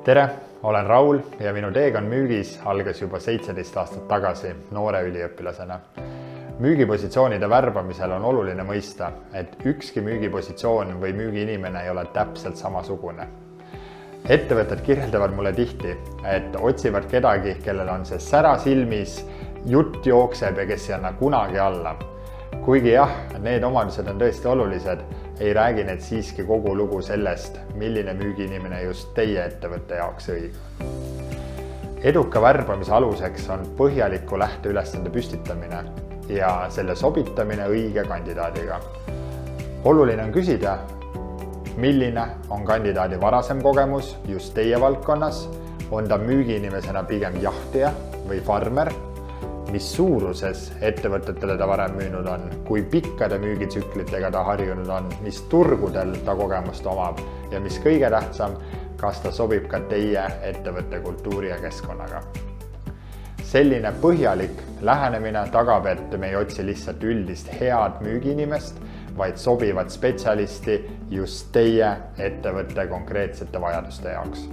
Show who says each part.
Speaker 1: Tere, olen Raul ja minu teekond müügis algas juba 17 aastat tagasi noore üliõpilasena. Müügipositsioonide värbamisel on oluline mõista, et ükski müügipositsioon või müügiinimene ei ole täpselt samasugune. Ettevõtted kirjeldavad mulle tihti, et otsivad kedagi, kellel on see sära silmis, jutt jookseb ja kes ei anna kunagi alla. Kuigi jah, need omadused on tõesti olulised, ei räägi need siiski kogu lugu sellest, milline müügiinimene just teie ettevõtte jaoks õige. Eduka värbamise aluseks on põhjaliku lähteülesande püstitamine ja selle sobitamine õige kandidaadiga. Oluline on küsida, milline on kandidaadi varasem kogemus just teie valdkonnas, on ta müügiinimesena pigem jahtija või farmer, mis suuruses ettevõtetele ta varem müünud on, kui pikkade müügitsüklitega ta harjunud on, mis turgudel ta kogemust omab ja mis kõige tähtsam, kas ta sobib ka teie ettevõtte kultuuri ja keskkonnaga. Selline põhjalik lähenemine tagab, et me ei otsi lihtsalt üldist head müügiinimest, vaid sobivat spetsialisti just teie ettevõtte konkreetsete vajaduste jaoks.